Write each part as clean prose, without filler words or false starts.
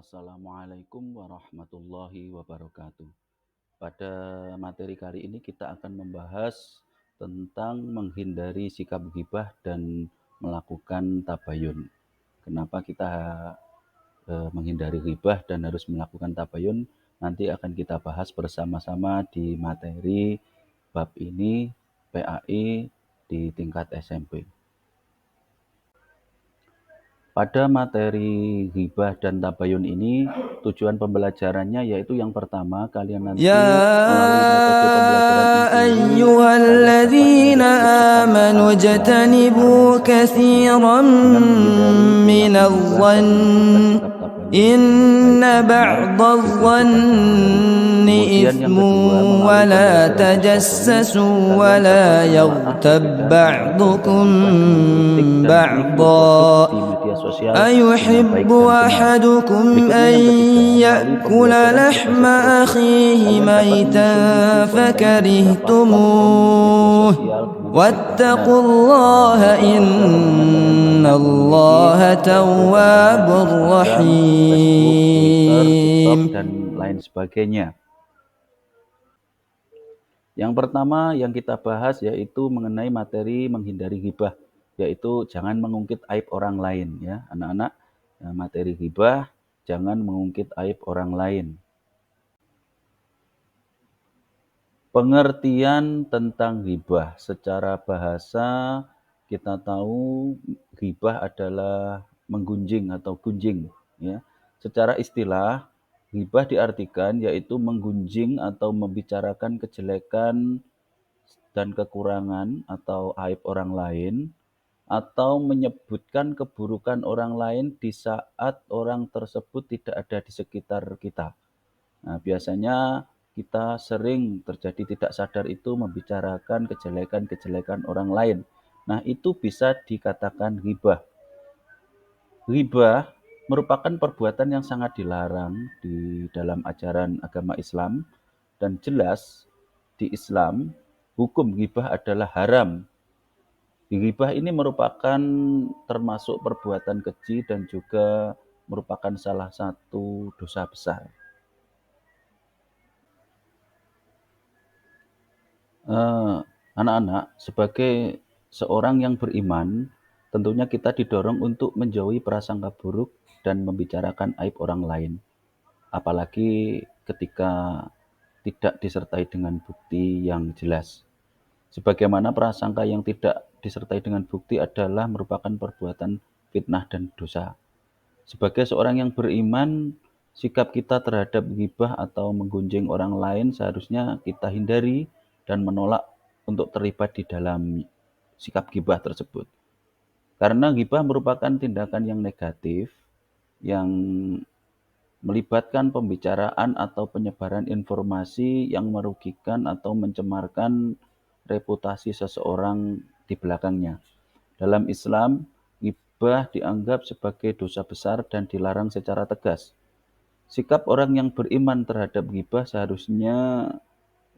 Assalamualaikum warahmatullahi wabarakatuh. Pada materi kali ini kita akan membahas tentang menghindari sikap ghibah dan melakukan tabayun. Kenapa kita menghindari ghibah dan harus melakukan tabayun? Nanti akan kita bahas bersama-sama di materi bab ini PAI di tingkat SMP. Pada materi ghibah dan tabayun ini, tujuan pembelajarannya yaitu yang pertama, kalian nanti يا melalui metode pembelajaran ini, أيها kalian dapat الذين mendeskripsikan tentang آمنوا perilaku اجتنبوا harmonisasi كثيرا dengan menghindari من perilaku ghibah dan melakukan الظن sikap tabayun dengan baik إن dan benar بعض di kehidupan sehari-hari. الظن Kemudian yang إثم kedua, melalui ولا pembelajaran siswa ini, تجسسوا kalian ولا dapat menelaah يغتب perbedaan antara kebaikan بعضكم ghibah dengan kritik dan review produk بعضا di media sosial dengan baik أيحب dan benar. أحدكم Berikutnya أن yang ketiga, melalui يأكل pembelajaran لحم berbasis produk, أخيه kalian dapat ميتا menyusun review konten di beberapa platform media فكرهتموه sosial dengan baik dan benar. واتقوا الله Media sosial tentunya kalian إن banyak memiliki, الله yaitu contohnya تواب di Instagram, Facebook, Twitter, TikTok, رحيم. dan lain sebagainya. Yang pertama yang kita bahas yaitu mengenai materi menghindari ghibah, yaitu jangan mengungkit aib orang lain ya, anak-anak. Nah, materi ghibah, jangan mengungkit aib orang lain. Pengertian tentang ghibah secara bahasa, kita tahu ghibah adalah menggunjing atau gunjing ya. Secara istilah, ghibah diartikan yaitu menggunjing atau membicarakan kejelekan dan kekurangan atau aib orang lain, atau menyebutkan keburukan orang lain di saat orang tersebut tidak ada di sekitar kita. Nah, biasanya kita sering terjadi tidak sadar itu membicarakan kejelekan-kejelekan orang lain. Nah, itu bisa dikatakan ghibah. Ghibah merupakan perbuatan yang sangat dilarang di dalam ajaran agama Islam, dan jelas di Islam hukum ghibah adalah haram. Ghibah ini merupakan termasuk perbuatan keji dan juga merupakan salah satu dosa besar. Anak-anak, sebagai seorang yang beriman, tentunya kita didorong untuk menjauhi prasangka buruk dan membicarakan aib orang lain. Apalagi ketika tidak disertai dengan bukti yang jelas. Sebagaimana prasangka yang tidak disertai dengan bukti adalah merupakan perbuatan fitnah dan dosa. Sebagai seorang yang beriman, sikap kita terhadap ghibah atau menggunjing orang lain seharusnya kita hindari dan menolak untuk terlibat di dalam sikap ghibah tersebut. Karena ghibah merupakan tindakan yang negatif, yang melibatkan pembicaraan atau penyebaran informasi yang merugikan atau mencemarkan reputasi seseorang di belakangnya. Dalam Islam, ghibah dianggap sebagai dosa besar dan dilarang secara tegas. Sikap orang yang beriman terhadap ghibah seharusnya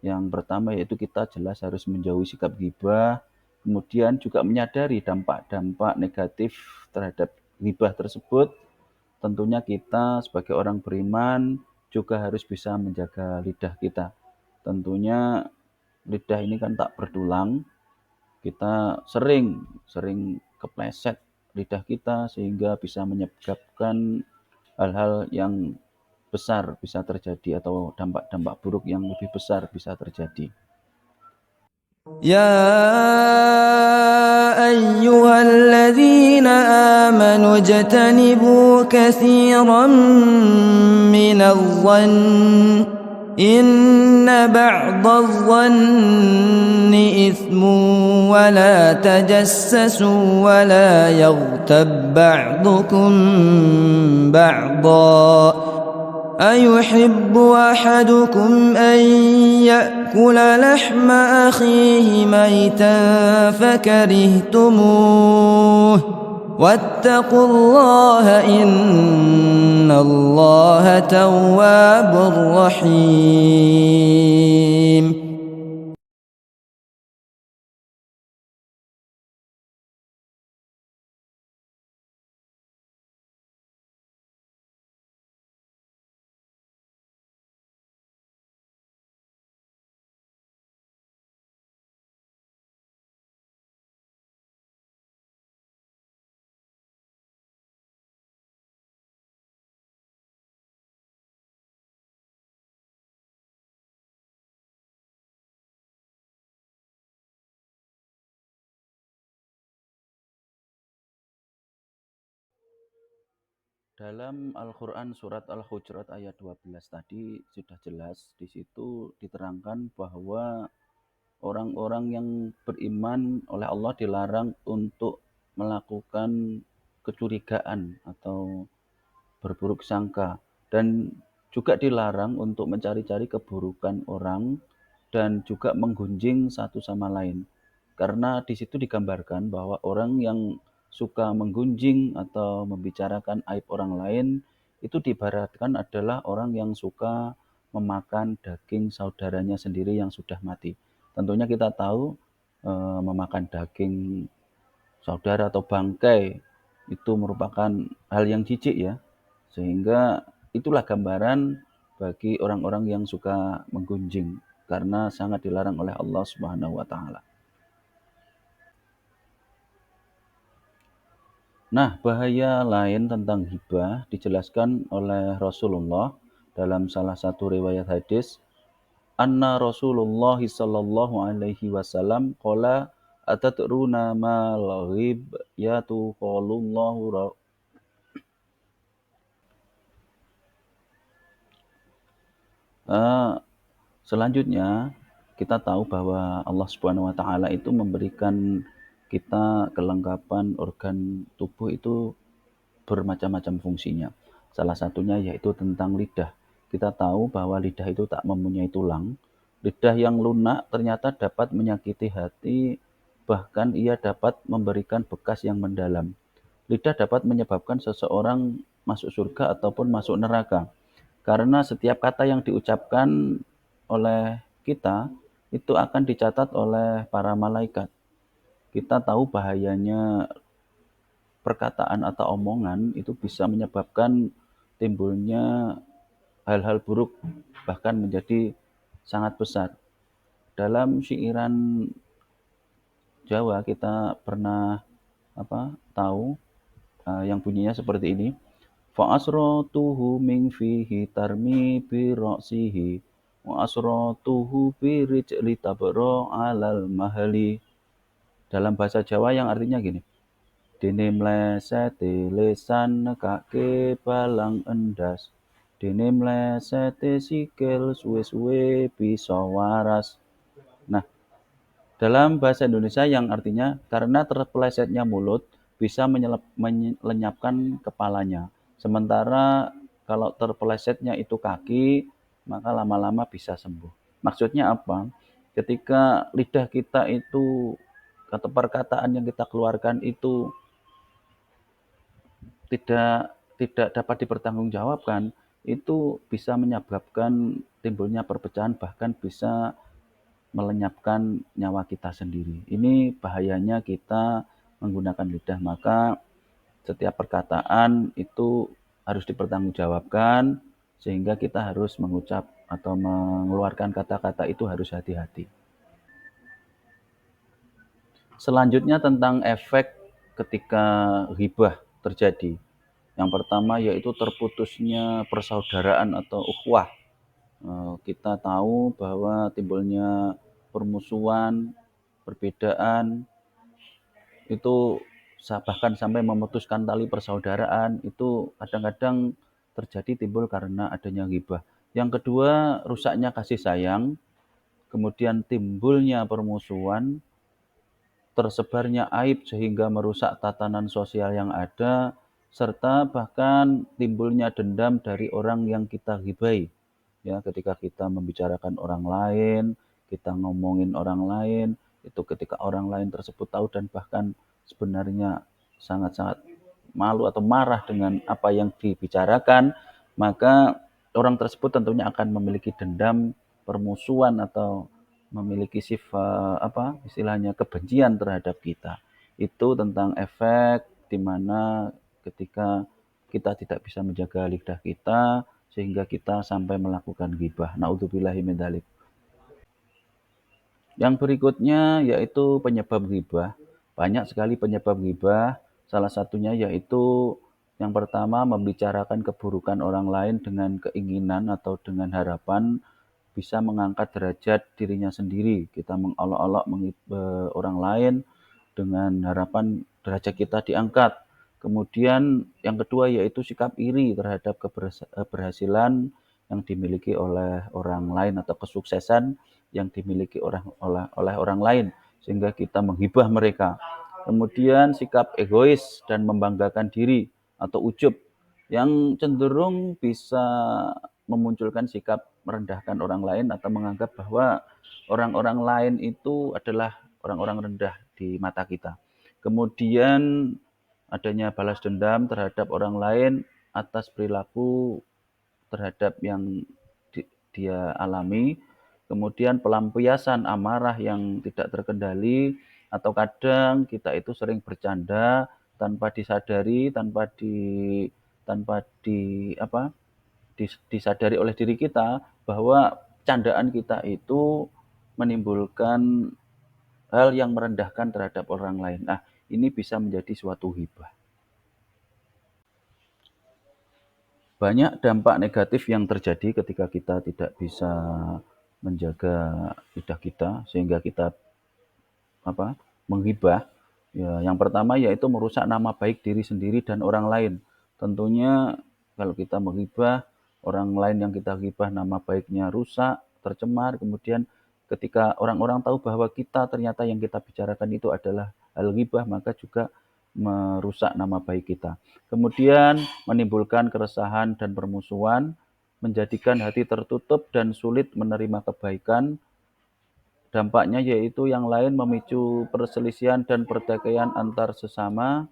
yang pertama yaitu kita jelas harus menjauhi sikap ghibah, kemudian juga menyadari dampak-dampak negatif terhadap ghibah tersebut. Tentunya kita sebagai orang beriman juga harus bisa menjaga lidah kita. Tentunya lidah ini kan tak bertulang, kita sering kepleset lidah kita sehingga bisa menyebabkan hal-hal yang besar bisa terjadi atau dampak-dampak buruk yang lebih besar bisa terjadi. يا أيها الذين آمنوا اجتنبوا كثيرا من الظن إن بعض الظن إثم ولا تجسسوا ولا يغتب بعضكم بعضا أيحب أحدكم أن يأكل لحم أخيه ميتا فكرهتموه واتقوا الله إن الله تواب رحيم. Dalam Al-Quran surat Al-Hujurat ayat 12 tadi sudah jelas, di situ diterangkan bahwa orang-orang yang beriman oleh Allah dilarang untuk melakukan kecurigaan atau berburuk sangka, dan juga dilarang untuk mencari-cari keburukan orang dan juga menggunjing satu sama lain. Karena di situ digambarkan bahwa orang yang suka menggunjing atau membicarakan aib orang lain itu diibaratkan adalah orang yang suka memakan daging saudaranya sendiri yang sudah mati. Tentunya kita tahu memakan daging saudara atau bangkai itu merupakan hal yang jijik ya. Sehingga itulah gambaran bagi orang-orang yang suka menggunjing karena sangat dilarang oleh Allah Subhanahu wa taala. Nah, bahaya lain tentang hibah dijelaskan oleh Rasulullah dalam salah satu riwayat hadis, anna Rasulullah sallallahu alaihi wasallam qala atadruna mal ghib yatu qalullahu selanjutnya kita tahu bahwa Allah Subhanahu wa taala itu memberikan kita kelengkapan organ tubuh itu bermacam-macam fungsinya. Salah satunya yaitu tentang lidah. Kita tahu bahwa lidah itu tak mempunyai tulang. Lidah yang lunak ternyata dapat menyakiti hati, bahkan ia dapat memberikan bekas yang mendalam. Lidah dapat menyebabkan seseorang masuk surga ataupun masuk neraka. Karena setiap kata yang diucapkan oleh kita itu akan dicatat oleh para malaikat. Kita tahu bahayanya perkataan atau omongan itu bisa menyebabkan timbulnya hal-hal buruk, bahkan menjadi sangat besar. Dalam syairan Jawa kita pernah tahu yang bunyinya seperti ini. Fa asratuhu min fihi tarmi bi ra'sihi wa asratuhu bi rijli tabra 'alal mahali. Dalam bahasa Jawa yang artinya gini. Dene mlesete lisan nekake balang endas. Dene mlesete sikil suwe-suwe bisa waras. Nah, dalam bahasa Indonesia yang artinya karena terpelesetnya mulut bisa melenyapkan kepalanya. Sementara kalau terpelesetnya itu kaki, maka lama-lama bisa sembuh. Maksudnya apa? Ketika lidah kita itu atau perkataan yang kita keluarkan itu tidak tidak dapat dipertanggungjawabkan, itu bisa menyebabkan timbulnya perpecahan, bahkan bisa melenyapkan nyawa kita sendiri. Ini bahayanya kita menggunakan lidah, maka setiap perkataan itu harus dipertanggungjawabkan, sehingga kita harus mengucap atau mengeluarkan kata-kata itu harus hati-hati. Selanjutnya tentang efek ketika ghibah terjadi. Yang pertama yaitu terputusnya persaudaraan atau ukhuwah. Kita tahu bahwa timbulnya permusuhan, perbedaan, itu bahkan sampai memutuskan tali persaudaraan, itu kadang-kadang terjadi timbul karena adanya ghibah. Yang kedua, rusaknya kasih sayang, kemudian timbulnya permusuhan, tersebarnya aib sehingga merusak tatanan sosial yang ada, serta bahkan timbulnya dendam dari orang yang kita ghibai. Ya, ketika kita membicarakan orang lain, kita ngomongin orang lain, itu ketika orang lain tersebut tahu dan bahkan sebenarnya sangat-sangat malu atau marah dengan apa yang dibicarakan, maka orang tersebut tentunya akan memiliki dendam, permusuhan atau memiliki sifat istilahnya kebencian terhadap kita. Itu tentang efek di mana ketika kita tidak bisa menjaga lidah kita sehingga kita sampai melakukan ghibah. Naudzubillahi min dzalik. Yang berikutnya yaitu penyebab ghibah. Banyak sekali penyebab ghibah. Salah satunya yaitu yang pertama membicarakan keburukan orang lain dengan keinginan atau dengan harapan bisa mengangkat derajat dirinya sendiri. Kita mengolok-olok orang lain dengan harapan derajat kita diangkat. Kemudian yang kedua yaitu sikap iri terhadap keberhasilan yang dimiliki oleh orang lain atau kesuksesan yang dimiliki oleh orang lain sehingga kita menghibah mereka. Kemudian sikap egois dan membanggakan diri atau ujub yang cenderung bisa memunculkan sikap merendahkan orang lain atau menganggap bahwa orang-orang lain itu adalah orang-orang rendah di mata kita. Kemudian adanya balas dendam terhadap orang lain atas perilaku terhadap yang dia alami, kemudian pelampiasan amarah yang tidak terkendali, atau kadang kita itu sering bercanda tanpa disadari, tanpa disadari oleh diri kita bahwa candaan kita itu menimbulkan hal yang merendahkan terhadap orang lain. Nah, ini bisa menjadi suatu hibah. Banyak dampak negatif yang terjadi ketika kita tidak bisa menjaga lidah kita sehingga kita menghibah. Ya, yang pertama yaitu merusak nama baik diri sendiri dan orang lain. Tentunya kalau kita menghibah, orang lain yang kita hibah nama baiknya rusak, tercemar, kemudian ketika orang-orang tahu bahwa kita ternyata yang kita bicarakan itu adalah hal ghibah, maka juga merusak nama baik kita. Kemudian menimbulkan keresahan dan permusuhan, menjadikan hati tertutup dan sulit menerima kebaikan. Dampaknya yaitu yang lain memicu perselisihan dan pertikaian antar sesama.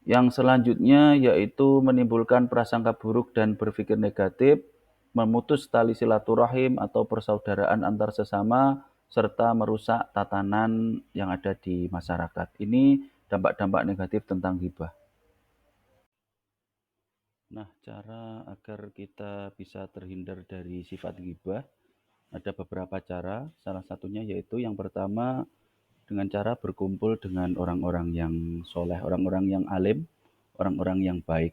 Yang selanjutnya yaitu menimbulkan prasangka buruk dan berpikir negatif, memutus tali silaturahim atau persaudaraan antar sesama, serta merusak tatanan yang ada di masyarakat. Ini dampak-dampak negatif tentang ghibah. Nah, cara agar kita bisa terhindar dari sifat ghibah, ada beberapa cara. Salah satunya yaitu yang pertama dengan cara berkumpul dengan orang-orang yang soleh, orang-orang yang alim, orang-orang yang baik.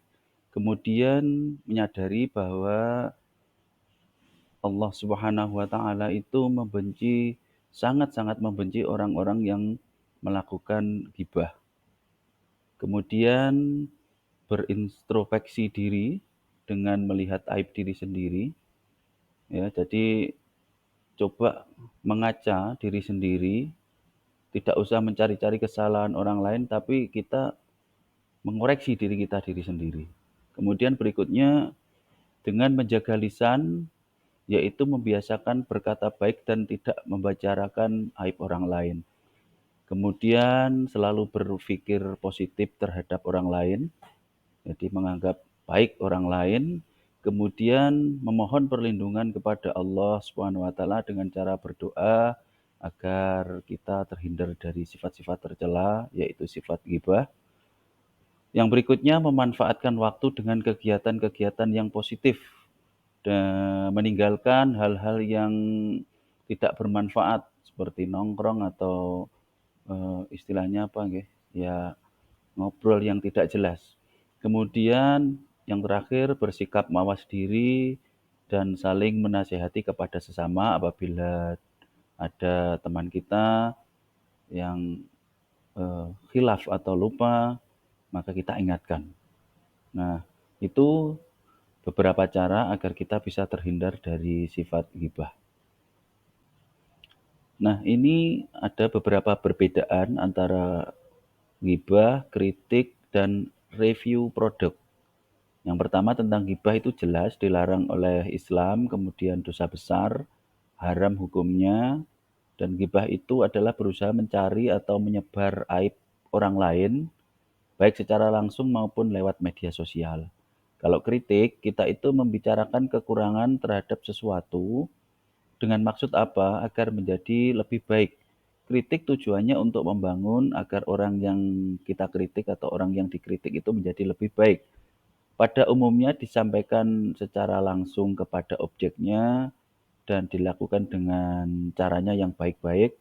Kemudian menyadari bahwa Allah Subhanahu wa taala itu sangat-sangat membenci orang-orang yang melakukan ghibah. Kemudian berintrospeksi diri dengan melihat aib diri sendiri. Ya, jadi coba mengaca diri sendiri, tidak usah mencari-cari kesalahan orang lain, tapi kita mengoreksi diri kita diri sendiri. Kemudian berikutnya dengan menjaga lisan, yaitu membiasakan berkata baik dan tidak membicarakan aib orang lain. Kemudian selalu berpikir positif terhadap orang lain, jadi menganggap baik orang lain. Kemudian memohon perlindungan kepada Allah Subhanahu wa taala dengan cara berdoa agar kita terhindar dari sifat-sifat tercela, yaitu sifat ghibah. Yang berikutnya memanfaatkan waktu dengan kegiatan-kegiatan yang positif dan meninggalkan hal-hal yang tidak bermanfaat seperti nongkrong atau istilahnya apa nggih? Ya ngobrol yang tidak jelas. Kemudian yang terakhir bersikap mawas diri dan saling menasehati kepada sesama apabila ada teman kita yang khilaf atau lupa, maka kita ingatkan. Nah, itu beberapa cara agar kita bisa terhindar dari sifat ghibah. Nah, ini ada beberapa perbedaan antara ghibah, kritik, dan review produk. Yang pertama tentang ghibah itu jelas dilarang oleh Islam, kemudian dosa besar, haram hukumnya, dan ghibah itu adalah berusaha mencari atau menyebar aib orang lain, baik secara langsung maupun lewat media sosial. Kalau kritik, kita itu membicarakan kekurangan terhadap sesuatu dengan maksud apa? Agar menjadi lebih baik. Kritik tujuannya untuk membangun agar orang yang kita kritik atau orang yang dikritik itu menjadi lebih baik. Pada umumnya disampaikan secara langsung kepada objeknya dan dilakukan dengan caranya yang baik-baik.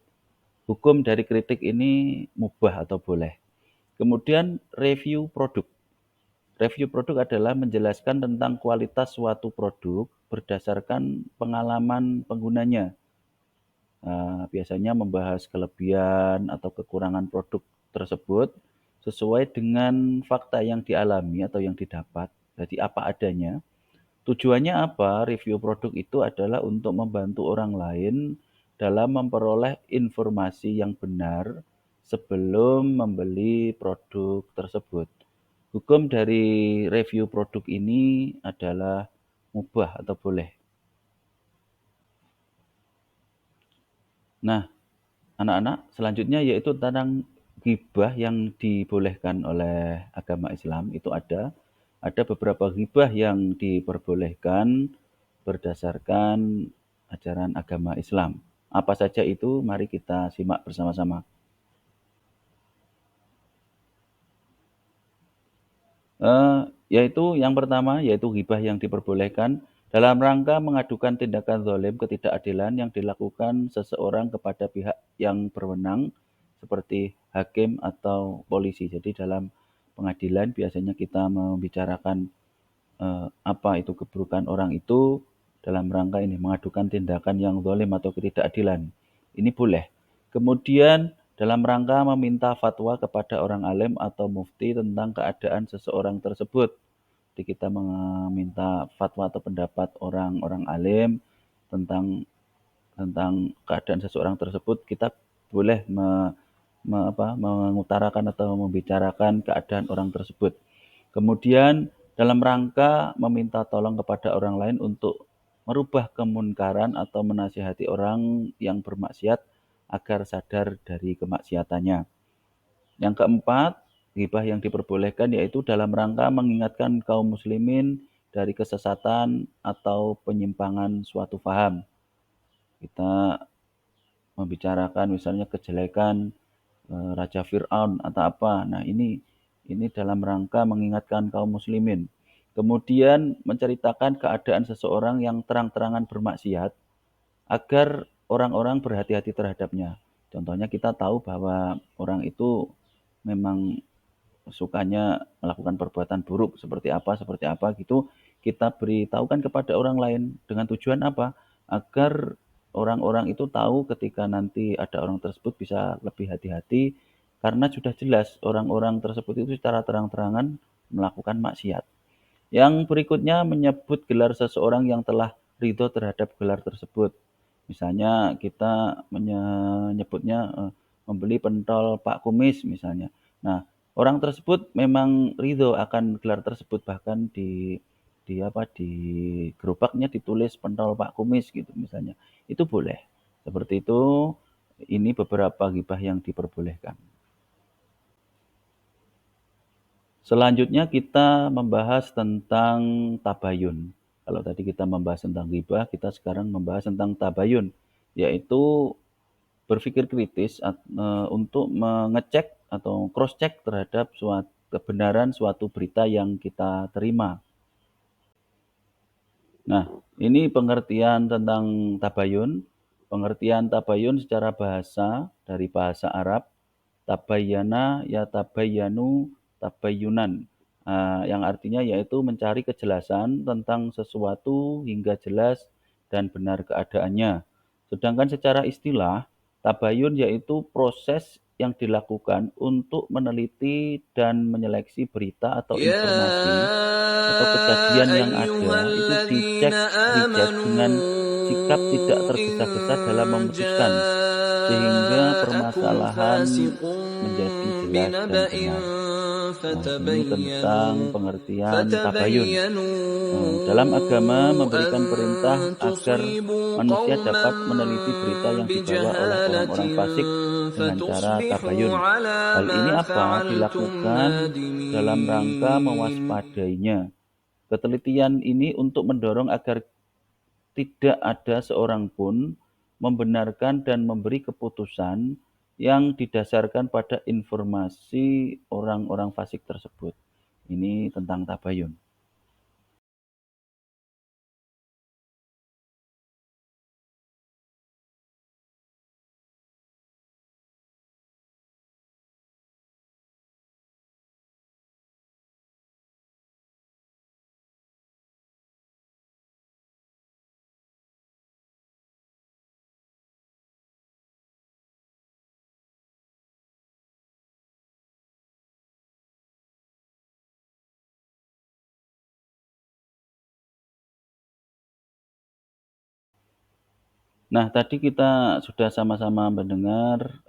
Hukum dari kritik ini mubah atau boleh. Kemudian review produk. Review produk adalah menjelaskan tentang kualitas suatu produk berdasarkan pengalaman penggunanya. Biasanya membahas kelebihan atau kekurangan produk tersebut sesuai dengan fakta yang dialami atau yang didapat, jadi apa adanya. Tujuannya apa? Review produk itu adalah untuk membantu orang lain dalam memperoleh informasi yang benar sebelum membeli produk tersebut. Hukum dari review produk ini adalah mubah atau boleh. Nah, anak-anak, selanjutnya yaitu tentang ghibah yang dibolehkan oleh agama Islam. Itu ada beberapa ghibah yang diperbolehkan berdasarkan ajaran agama Islam. Apa saja itu? Mari kita simak bersama-sama. Yaitu yang pertama, yaitu ghibah yang diperbolehkan dalam rangka mengadukan tindakan zalim ketidakadilan yang dilakukan seseorang kepada pihak yang berwenang seperti hakim atau polisi. Jadi dalam pengadilan biasanya kita membicarakan apa itu keburukan orang itu dalam rangka ini mengadukan tindakan yang zalim atau ketidakadilan. Ini boleh. Kemudian dalam rangka meminta fatwa kepada orang alim atau mufti tentang keadaan seseorang tersebut. Jadi kita meminta fatwa atau pendapat orang-orang alim tentang tentang keadaan seseorang tersebut, kita boleh mengutarakan atau membicarakan keadaan orang tersebut. Kemudian dalam rangka meminta tolong kepada orang lain untuk merubah kemunkaran atau menasihati orang yang bermaksiat agar sadar dari kemaksiatannya. Yang keempat, ghibah yang diperbolehkan yaitu dalam rangka mengingatkan kaum muslimin dari kesesatan atau penyimpangan suatu faham. Kita membicarakan misalnya kejelekan Raja Fir'aun atau apa. Nah, ini dalam rangka mengingatkan kaum muslimin. Kemudian menceritakan keadaan seseorang yang terang-terangan bermaksiat agar orang-orang berhati-hati terhadapnya. Contohnya kita tahu bahwa orang itu memang sukanya melakukan perbuatan buruk seperti apa gitu, kita beritahukan kepada orang lain dengan tujuan apa? Agar orang-orang itu tahu ketika nanti ada orang tersebut bisa lebih hati-hati karena sudah jelas orang-orang tersebut itu secara terang-terangan melakukan maksiat. Yang berikutnya menyebut gelar seseorang yang telah ridho terhadap gelar tersebut. Misalnya kita menyebutnya membeli pentol Pak Kumis misalnya. Nah, orang tersebut memang ridho akan gelar tersebut, bahkan di gerobaknya ditulis pentol Pak Kumis gitu misalnya. Itu boleh. Seperti itu, ini beberapa ghibah yang diperbolehkan. Selanjutnya kita membahas tentang tabayun. Kalau tadi kita membahas tentang ghibah, kita sekarang membahas tentang tabayun, yaitu berpikir kritis untuk mengecek atau cross check terhadap kebenaran suatu berita yang kita terima. Nah, ini pengertian tentang tabayun. Pengertian tabayun secara bahasa dari bahasa Arab, tabayyana ya tabayyanu tabayyunan, yang artinya yaitu mencari kejelasan tentang sesuatu hingga jelas dan benar keadaannya. Sedangkan secara istilah, tabayun yaitu proses yang dilakukan untuk meneliti dan menyeleksi berita atau informasi يا atau kejadian yang أيها ada itu الذين dicek, recheck dengan sikap tidak آمنوا إن tergesa-gesa dalam memutuskan, sehingga جاءكم permasalahan فاسق menjadi jelas dan بنبأ benar. Nah, ini فتبينوا tentang pengertian tabayun. فتبينوا Dalam agama أن memberikan perintah agar تصيبوا manusia قوما dapat meneliti berita yang dibawa oleh بجهالة orang-orang fasik dengan cara فتصبحوا tabayun. على Hal ini ما apa? فعلتم Dilakukan dalam rangka نادمين. mewaspadainya. Ketelitian ini untuk mendorong agar tidak ada seorang pun membenarkan dan memberi keputusan yang didasarkan pada informasi orang-orang fasik tersebut. Ini tentang tabayun. Nah, tadi kita sudah sama-sama mendengar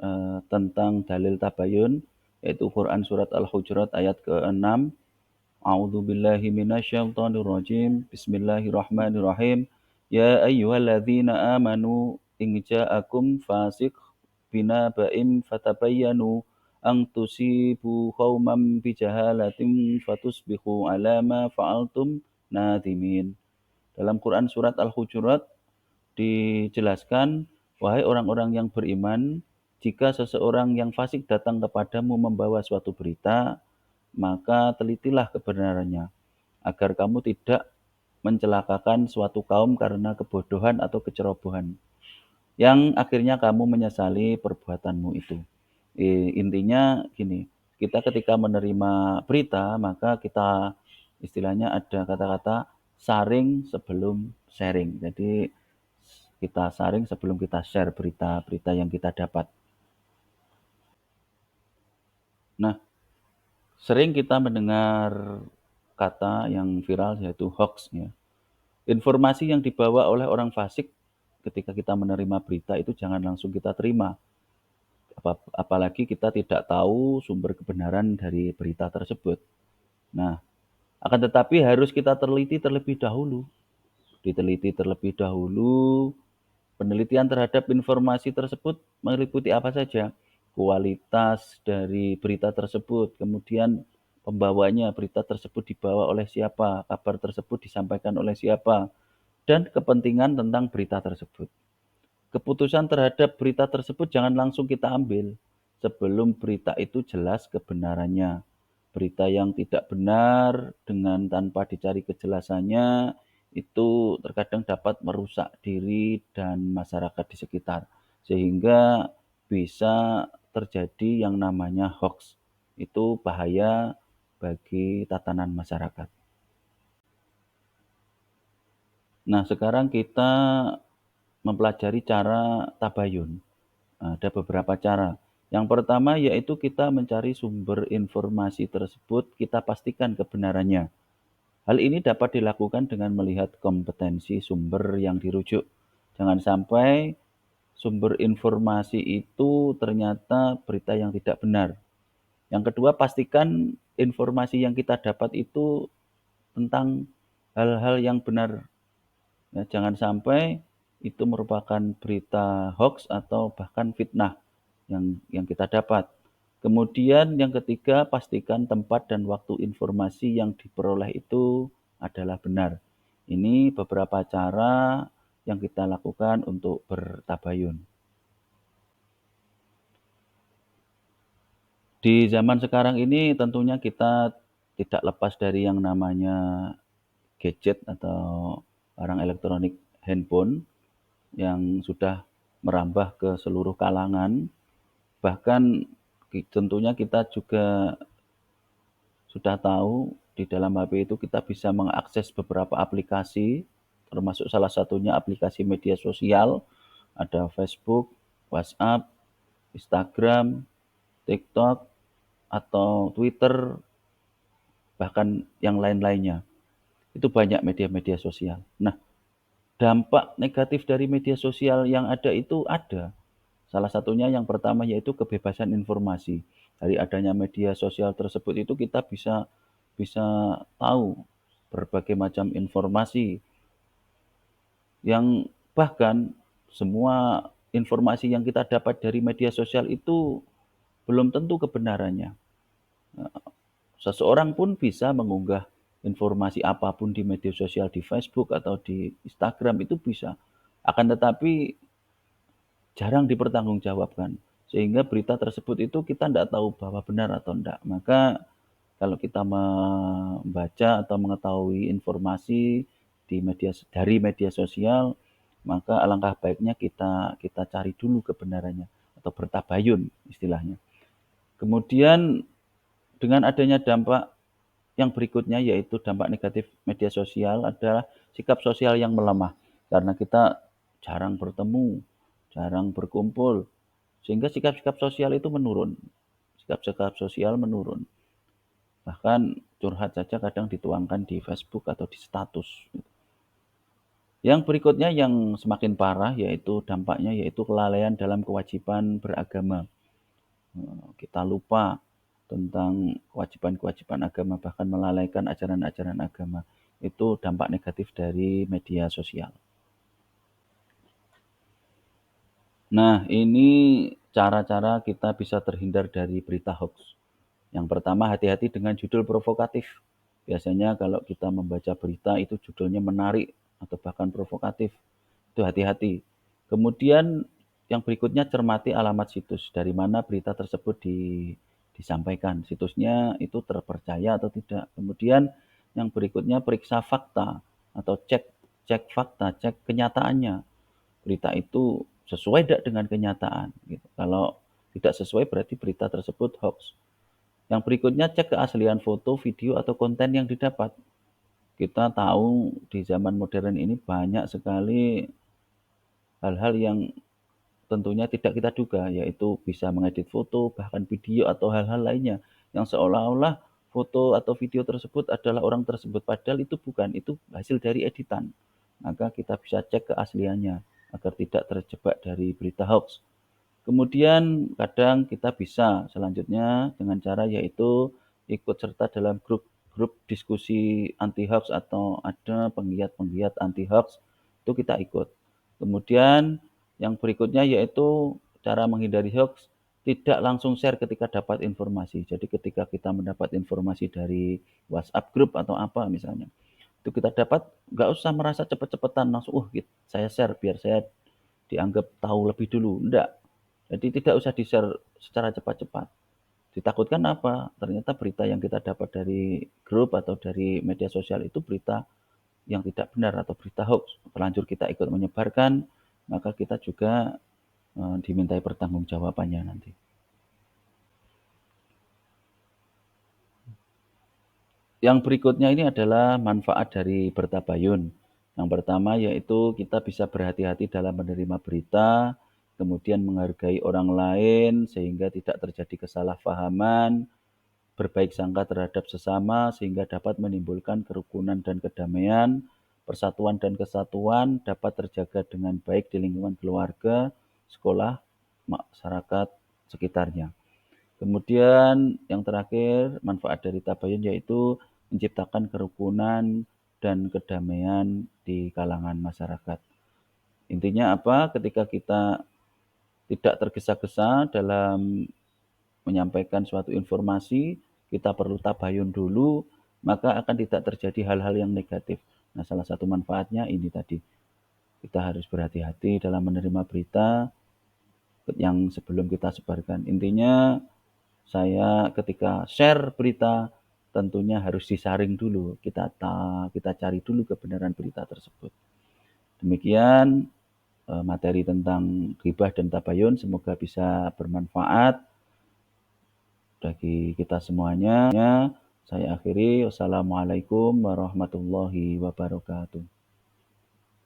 tentang dalil tabayun, yaitu Quran surat Al-Hujurat ayat ke-6. A'udzubillahi minasyaitonirrajim. Bismillahirrahmanirrahim. Ya ayyuhalladzina amanu in ja'akum fasiq binaba'in fatabayyanu an tusibu qauman bijahalatin fatusbihu ala ma fa'altum nadimin. Dalam Quran surat Al-Hujurat dijelaskan, wahai orang-orang yang beriman, jika seseorang yang fasik datang kepadamu membawa suatu berita, maka telitilah kebenarannya, agar kamu tidak mencelakakan suatu kaum karena kebodohan atau kecerobohan, yang akhirnya kamu menyesali perbuatanmu itu. Intinya gini, kita ketika menerima berita, maka kita istilahnya ada kata-kata saring sebelum sharing. Jadi kita saring sebelum kita share berita-berita yang kita dapat. Nah, sering kita mendengar kata yang viral yaitu hoax ya. Informasi yang dibawa oleh orang fasik ketika kita menerima berita itu jangan langsung kita terima. Apalagi kita tidak tahu sumber kebenaran dari berita tersebut. Nah, akan tetapi harus kita teliti terlebih dahulu. Diteliti terlebih dahulu. Penelitian terhadap informasi tersebut meliputi apa saja? Kualitas dari berita tersebut, kemudian pembawanya, berita tersebut dibawa oleh siapa, kabar tersebut disampaikan oleh siapa, dan kepentingan tentang berita tersebut. Keputusan terhadap berita tersebut jangan langsung kita ambil sebelum berita itu jelas kebenarannya. Berita yang tidak benar dengan tanpa dicari kejelasannya itu terkadang dapat merusak diri dan masyarakat di sekitar, sehingga bisa terjadi yang namanya hoax. Itu bahaya bagi tatanan masyarakat. Nah, sekarang kita mempelajari cara tabayun. Ada beberapa cara. Yang pertama yaitu kita mencari sumber informasi tersebut, kita pastikan kebenarannya. Hal ini dapat dilakukan dengan melihat kompetensi sumber yang dirujuk. Jangan sampai sumber informasi itu ternyata berita yang tidak benar. Yang kedua, pastikan informasi yang kita dapat itu tentang hal-hal yang benar. Ya, jangan sampai itu merupakan berita hoax atau bahkan fitnah yang kita dapat. Kemudian yang ketiga, pastikan tempat dan waktu informasi yang diperoleh itu adalah benar. Ini beberapa cara yang kita lakukan untuk bertabayun. Di zaman sekarang ini tentunya kita tidak lepas dari yang namanya gadget atau barang elektronik handphone yang sudah merambah ke seluruh kalangan. Bahkan tentunya kita juga sudah tahu di dalam HP itu kita bisa mengakses beberapa aplikasi, termasuk salah satunya aplikasi media sosial, ada Facebook, WhatsApp, Instagram, TikTok, atau Twitter, bahkan yang lain-lainnya. Itu banyak media-media sosial. Nah, dampak negatif dari media sosial yang ada itu ada. Salah satunya yang pertama yaitu kebebasan informasi. Dari adanya media sosial tersebut itu kita bisa bisa tahu berbagai macam informasi yang bahkan semua informasi yang kita dapat dari media sosial itu belum tentu kebenarannya. Seseorang pun bisa mengunggah informasi apapun di media sosial, di Facebook atau di Instagram itu bisa. Akan tetapi jarang dipertanggungjawabkan. Sehingga berita tersebut itu kita tidak tahu bahwa benar atau tidak. Maka kalau kita membaca atau mengetahui informasi dari media sosial, maka alangkah baiknya kita cari dulu kebenarannya atau bertabayun istilahnya. Kemudian dengan adanya dampak yang berikutnya yaitu dampak negatif media sosial adalah sikap sosial yang melemah karena kita jarang bertemu, jarang berkumpul, sehingga sikap-sikap sosial itu menurun. Sikap-sikap sosial menurun. Bahkan curhat saja kadang dituangkan di Facebook atau di status. Yang berikutnya yang semakin parah yaitu dampaknya yaitu kelalaian dalam kewajiban beragama. Kita lupa tentang kewajiban-kewajiban agama, bahkan melalaikan ajaran-ajaran agama. Itu dampak negatif dari media sosial. Nah, ini cara-cara kita bisa terhindar dari berita hoax. Yang pertama, hati-hati dengan judul provokatif. Biasanya kalau kita membaca berita itu judulnya menarik atau bahkan provokatif. Itu hati-hati. Kemudian yang berikutnya cermati alamat situs. Dari mana berita tersebut disampaikan. Situsnya itu terpercaya atau tidak. Kemudian yang berikutnya periksa fakta atau cek fakta, cek kenyataannya. Berita itu sesuai tidak dengan kenyataan. Gitu. Kalau tidak sesuai berarti berita tersebut hoax. Yang berikutnya cek keaslian foto, video, atau konten yang didapat. Kita tahu di zaman modern ini banyak sekali hal-hal yang tentunya tidak kita duga, yaitu bisa mengedit foto, bahkan video atau hal-hal lainnya yang seolah-olah foto atau video tersebut adalah orang tersebut, padahal itu bukan, itu hasil dari editan. Maka kita bisa cek keasliannya agar tidak terjebak dari berita hoax. Kemudian kadang kita bisa selanjutnya dengan cara yaitu ikut serta dalam grup diskusi anti hoax atau ada penggiat-penggiat anti hoax itu kita ikut. Kemudian yang berikutnya yaitu cara menghindari hoax, tidak langsung share ketika dapat informasi. Jadi ketika kita mendapat informasi dari WhatsApp grup atau apa misalnya, itu kita dapat nggak usah merasa cepet-cepetan langsung, saya share biar saya dianggap tahu lebih dulu. Enggak. Jadi tidak usah di-share secara cepat-cepat. Ditakutkan apa? Ternyata berita yang kita dapat dari grup atau dari media sosial itu berita yang tidak benar atau berita hoax. Terlanjur kita ikut menyebarkan, maka kita juga dimintai pertanggungjawabannya nanti. Yang berikutnya ini adalah manfaat dari bertabayun. Yang pertama yaitu kita bisa berhati-hati dalam menerima berita, kemudian menghargai orang lain sehingga tidak terjadi kesalahpahaman, berbaik sangka terhadap sesama sehingga dapat menimbulkan kerukunan dan kedamaian, persatuan dan kesatuan dapat terjaga dengan baik di lingkungan keluarga, sekolah, masyarakat sekitarnya. Kemudian yang terakhir, manfaat dari tabayun yaitu menciptakan kerukunan dan kedamaian di kalangan masyarakat. Intinya apa? Ketika kita tidak tergesa-gesa dalam menyampaikan suatu informasi, kita perlu tabayun dulu, maka akan tidak terjadi hal-hal yang negatif. Nah, salah satu manfaatnya ini tadi. Kita harus berhati-hati dalam menerima berita yang sebelum kita sebarkan. Intinya saya ketika share berita tentunya harus disaring dulu. Kita cari dulu kebenaran berita tersebut. Demikian materi tentang ghibah dan tabayun, semoga bisa bermanfaat bagi kita semuanya. Saya akhiri. Wassalamualaikum warahmatullahi wabarakatuh.